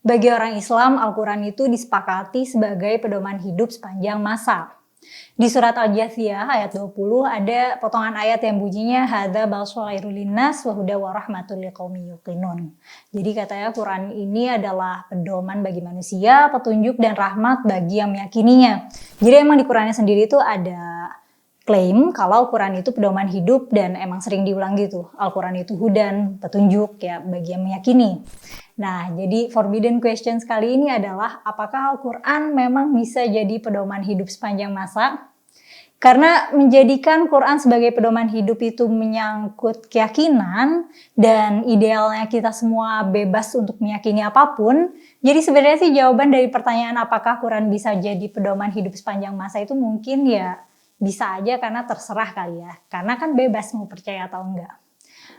Bagi orang Islam, Al-Quran itu disepakati sebagai pedoman hidup sepanjang masa. Di surat Al-Jathiyah ayat 20 ada potongan ayat yang bunyinya hadza basairul linnas wa huda wa rahmatul liqaumin yuqinun. Jadi katanya Quran ini adalah pedoman bagi manusia, petunjuk dan rahmat bagi yang meyakininya. Jadi emang di Qurannya sendiri itu ada klaim kalau Quran itu pedoman hidup dan emang sering diulang gitu. Al-Quran itu hudan, petunjuk ya bagi yang meyakini. Nah, jadi forbidden questions kali ini adalah apakah Al-Quran memang bisa jadi pedoman hidup sepanjang masa? Karena menjadikan Quran sebagai pedoman hidup itu menyangkut keyakinan dan idealnya kita semua bebas untuk meyakini apapun. Jadi sebenarnya sih jawaban dari pertanyaan apakah Quran bisa jadi pedoman hidup sepanjang masa itu mungkin ya bisa aja karena terserah kali ya. Karena kan bebas mau percaya atau enggak.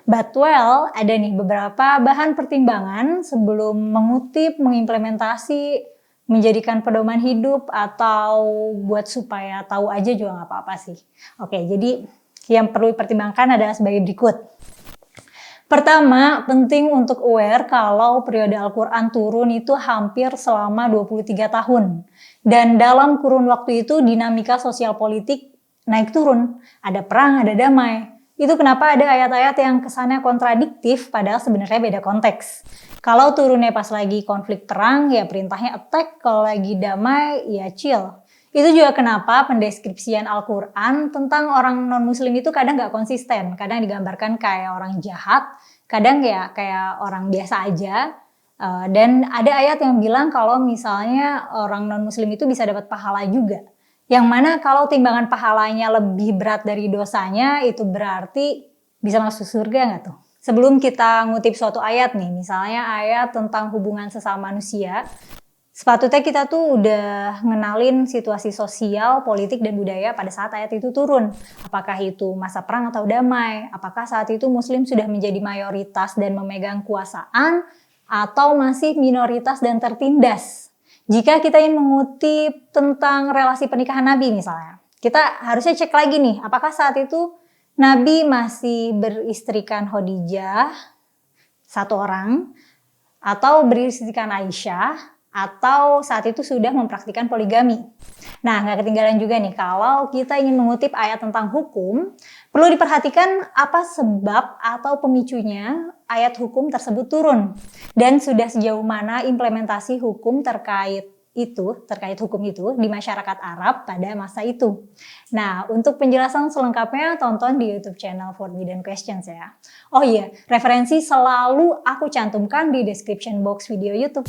But well, ada nih beberapa bahan pertimbangan sebelum mengutip, mengimplementasi, menjadikan pedoman hidup atau buat supaya tahu aja juga nggak apa-apa sih. Oke, jadi yang perlu dipertimbangkan adalah sebagai berikut. Pertama, penting untuk aware kalau periode Al-Quran turun itu hampir selama 23 tahun. Dan dalam kurun waktu itu dinamika sosial politik naik turun. Ada perang, ada damai. Itu kenapa ada ayat-ayat yang kesannya kontradiktif padahal sebenarnya beda konteks. Kalau turunnya pas lagi konflik perang ya perintahnya attack, kalau lagi damai ya chill. Itu juga kenapa pendeskripsian Al-Quran tentang orang non-muslim itu kadang gak konsisten. Kadang digambarkan kayak orang jahat, kadang ya kayak orang biasa aja. Dan ada ayat yang bilang kalau misalnya orang non-muslim itu bisa dapat pahala juga. Yang mana kalau timbangan pahalanya lebih berat dari dosanya itu berarti bisa masuk surga nggak tuh? Sebelum kita ngutip suatu ayat nih, misalnya ayat tentang hubungan sesama manusia, sepatutnya kita tuh udah ngenalin situasi sosial, politik, dan budaya pada saat ayat itu turun. Apakah itu masa perang atau damai? Apakah saat itu muslim sudah menjadi mayoritas dan memegang kuasaan? Atau masih minoritas dan tertindas? Jika kita ingin mengutip tentang relasi pernikahan Nabi misalnya, kita harusnya cek lagi nih, apakah saat itu Nabi masih beristrikan Khadijah, satu orang, atau beristrikan Aisyah, atau saat itu sudah mempraktikkan poligami. Nah, nggak ketinggalan juga nih, kalau kita ingin mengutip ayat tentang hukum, perlu diperhatikan apa sebab atau pemicunya ayat hukum tersebut turun. Dan sudah sejauh mana implementasi hukum terkait hukum itu di masyarakat Arab pada masa itu. Nah, untuk penjelasan selengkapnya tonton di YouTube channel Forbidden Questions ya. Oh iya, referensi selalu aku cantumkan di description box video YouTube.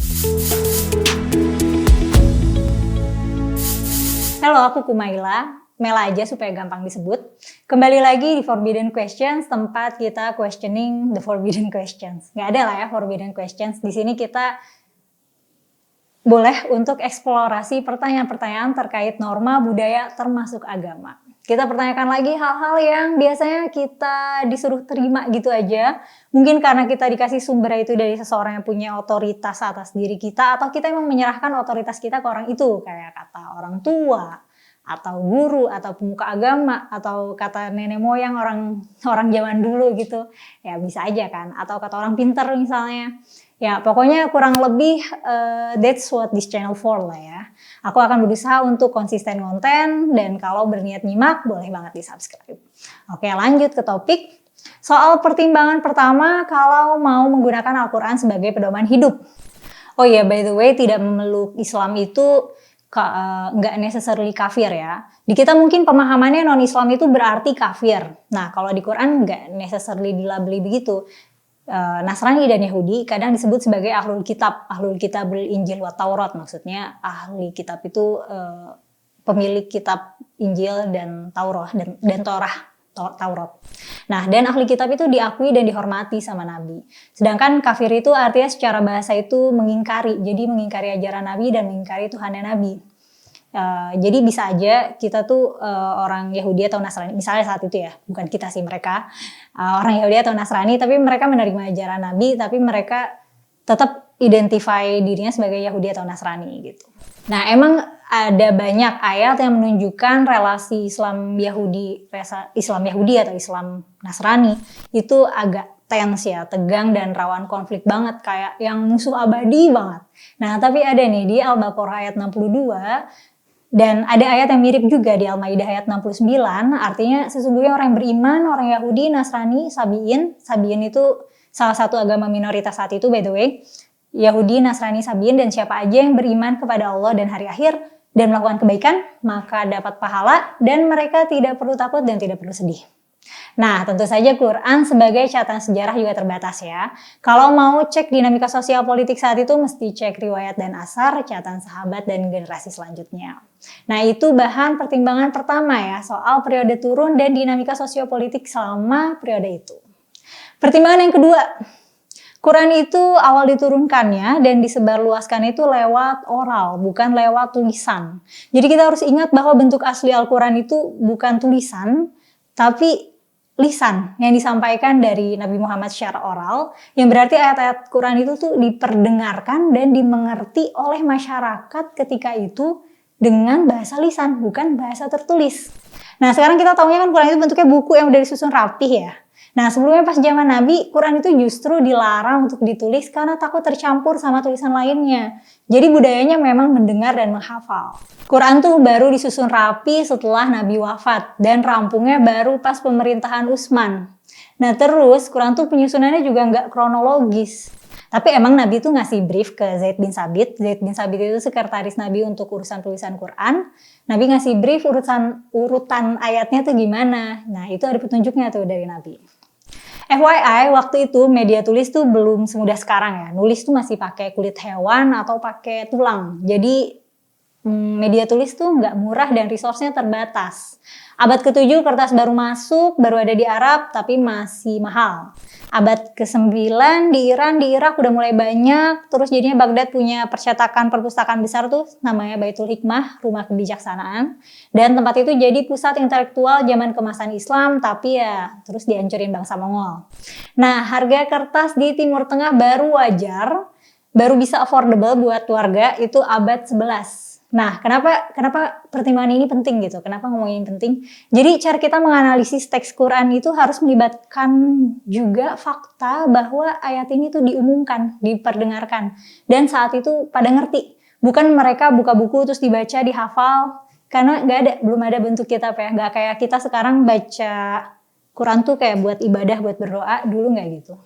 Halo, aku Kumaila. Mela aja supaya gampang disebut. Kembali lagi di Forbidden Questions, tempat kita questioning the forbidden questions. Nggak ada lah ya forbidden questions. Di sini kita boleh untuk eksplorasi pertanyaan-pertanyaan terkait norma, budaya, termasuk agama. Kita pertanyakan lagi hal-hal yang biasanya kita disuruh terima gitu aja. Mungkin karena kita dikasih sumber itu dari seseorang yang punya otoritas atas diri kita, atau kita emang menyerahkan otoritas kita ke orang itu, kayak kata orang tua, atau guru, atau pemuka agama, atau kata nenek moyang orang zaman dulu gitu. Ya bisa aja kan, atau kata orang pinter misalnya. Ya pokoknya kurang lebih that's what this channel for lah ya. Aku akan berusaha untuk konsisten konten dan kalau berniat nyimak boleh banget di subscribe. Oke, lanjut ke topik. Soal pertimbangan pertama kalau mau menggunakan Al-Quran sebagai pedoman hidup. Oh iya, by the way, tidak memeluk Islam itu nggak necessarily kafir ya. Di kita mungkin pemahamannya non-Islam itu berarti kafir. Nah, kalau di Quran nggak necessarily dilabeli begitu. Nasrani dan Yahudi kadang disebut sebagai ahlul kitab Injil wa Taurat, maksudnya ahli kitab itu pemilik kitab Injil dan Taurat dan Taurat. Nah, dan ahli kitab itu diakui dan dihormati sama Nabi. Sedangkan kafir itu artinya secara bahasa itu mengingkari, jadi mengingkari ajaran Nabi dan mengingkari Tuhannya Nabi. Jadi bisa aja kita tuh orang Yahudi atau Nasrani, misalnya saat itu ya, bukan kita sih, mereka orang Yahudi atau Nasrani, tapi mereka menerima ajaran Nabi, tapi mereka tetap identify dirinya sebagai Yahudi atau Nasrani gitu. Nah, emang ada banyak ayat yang menunjukkan relasi Islam Yahudi atau Islam Nasrani itu agak tense ya, tegang dan rawan konflik banget, kayak yang musuh abadi banget. Nah, tapi ada nih di Al-Baqarah ayat 62, dan ada ayat yang mirip juga di Al-Maidah ayat 69, artinya sesungguhnya orang yang beriman, orang Yahudi, Nasrani, Sabiin itu salah satu agama minoritas saat itu by the way, Yahudi, Nasrani, Sabiin, dan siapa aja yang beriman kepada Allah dan hari akhir dan melakukan kebaikan, maka dapat pahala dan mereka tidak perlu takut dan tidak perlu sedih. Nah, tentu saja Quran sebagai catatan sejarah juga terbatas ya. Kalau mau cek dinamika sosial politik saat itu, mesti cek riwayat dan asar, catatan sahabat, dan generasi selanjutnya. Nah, itu bahan pertimbangan pertama ya, soal periode turun dan dinamika sosiopolitik selama periode itu. Pertimbangan yang kedua, Quran itu awal diturunkannya dan disebarluaskan itu lewat oral, bukan lewat tulisan. Jadi kita harus ingat bahwa bentuk asli Al-Quran itu bukan tulisan, tapi lisan yang disampaikan dari Nabi Muhammad secara oral, yang berarti ayat-ayat Quran itu tuh diperdengarkan dan dimengerti oleh masyarakat ketika itu dengan bahasa lisan, bukan bahasa tertulis. Nah, sekarang kita tahunya kan Quran itu bentuknya buku yang udah disusun rapih ya. Nah, sebelumnya pas zaman Nabi, Quran itu justru dilarang untuk ditulis karena takut tercampur sama tulisan lainnya. Jadi budayanya memang mendengar dan menghafal. Quran tuh baru disusun rapi setelah Nabi wafat dan rampungnya baru pas pemerintahan Utsman. Nah, terus Quran tuh penyusunannya juga nggak kronologis. Tapi emang Nabi tuh ngasih brief ke Zaid bin Sabit. Zaid bin Sabit itu sekretaris Nabi untuk urusan tulisan Quran. Nabi ngasih brief urutan ayatnya tuh gimana. Nah, itu ada petunjuknya tuh dari Nabi. FYI, waktu itu media tulis tuh belum semudah sekarang ya. Nulis tuh masih pakai kulit hewan atau pakai tulang. Jadi media tulis tuh nggak murah dan resource-nya terbatas. Abad ke-7 kertas baru masuk, baru ada di Arab, tapi masih mahal. Abad ke-9 di Iran, di Irak udah mulai banyak. Terus jadinya Baghdad punya percetakan perpustakaan besar tuh, namanya Baitul Hikmah, rumah kebijaksanaan. Dan tempat itu jadi pusat intelektual zaman kemasan Islam, tapi ya terus dihancurin bangsa Mongol. Nah, harga kertas di Timur Tengah baru wajar, baru bisa affordable buat keluarga itu abad 11. Nah, kenapa pertimbangan ini penting gitu? Kenapa ngomongin penting? Jadi cara kita menganalisis teks Quran itu harus melibatkan juga fakta bahwa ayat ini tuh diumumkan, diperdengarkan. Dan saat itu pada ngerti. Bukan mereka buka buku terus dibaca, dihafal. Karena belum ada bentuk kitab ya. Nggak kayak kita sekarang baca Quran tuh kayak buat ibadah, buat berdoa. Dulu nggak gitu.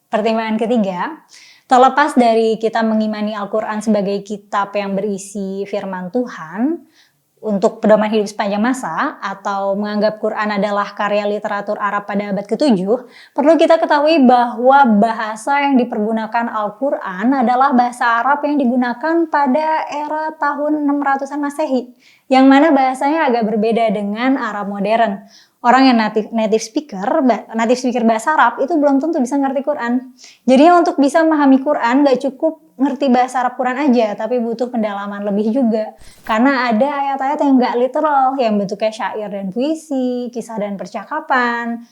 Pertimbangan ketiga, terlepas dari kita mengimani Al-Quran sebagai kitab yang berisi firman Tuhan untuk pedoman hidup sepanjang masa atau menganggap Quran adalah karya literatur Arab pada abad ke-7, perlu kita ketahui bahwa bahasa yang dipergunakan Al-Quran adalah bahasa Arab yang digunakan pada era tahun 600-an Masehi, yang mana bahasanya agak berbeda dengan Arab modern. Orang yang native speaker bahasa Arab itu belum tentu bisa ngerti Quran. Jadi untuk bisa memahami Quran gak cukup ngerti bahasa Arab Quran aja, tapi butuh pendalaman lebih juga. Karena ada ayat-ayat yang gak literal, yang bentuknya syair dan puisi, kisah dan percakapan,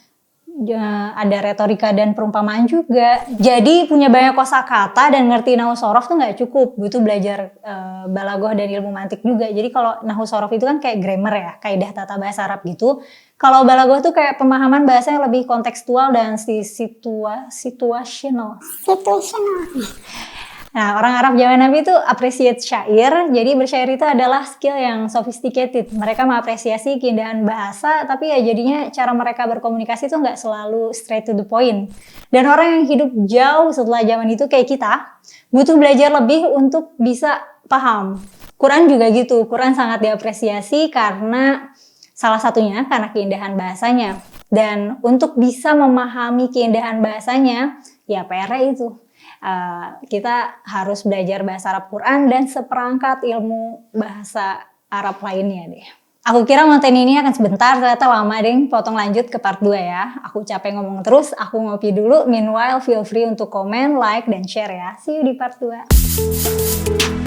ada retorika dan perumpamaan juga. Jadi punya banyak kosakata dan ngerti nahwu sorof tuh nggak cukup, butuh belajar balaghah dan ilmu mantik juga. Jadi kalau nahwu sorof itu kan kayak grammar ya, kaidah tata bahasa Arab gitu. Kalau balaghah tuh kayak pemahaman bahasa yang lebih kontekstual dan situational. Nah, orang Arab zaman Nabi itu appreciate syair, jadi bersyair itu adalah skill yang sophisticated. Mereka mengapresiasi keindahan bahasa, tapi ya jadinya cara mereka berkomunikasi itu nggak selalu straight to the point. Dan orang yang hidup jauh setelah zaman itu kayak kita, butuh belajar lebih untuk bisa paham. Quran juga gitu, Quran sangat diapresiasi karena salah satunya karena keindahan bahasanya. Dan untuk bisa memahami keindahan bahasanya, ya PR-nya itu. Kita harus belajar bahasa Arab Quran dan seperangkat ilmu bahasa Arab lainnya deh. Aku kira konten ini akan sebentar, ternyata lama deh. Potong lanjut ke part 2 ya. Aku capek ngomong terus, aku ngopi dulu. Meanwhile, feel free untuk komen, like, dan share ya. See you di part 2.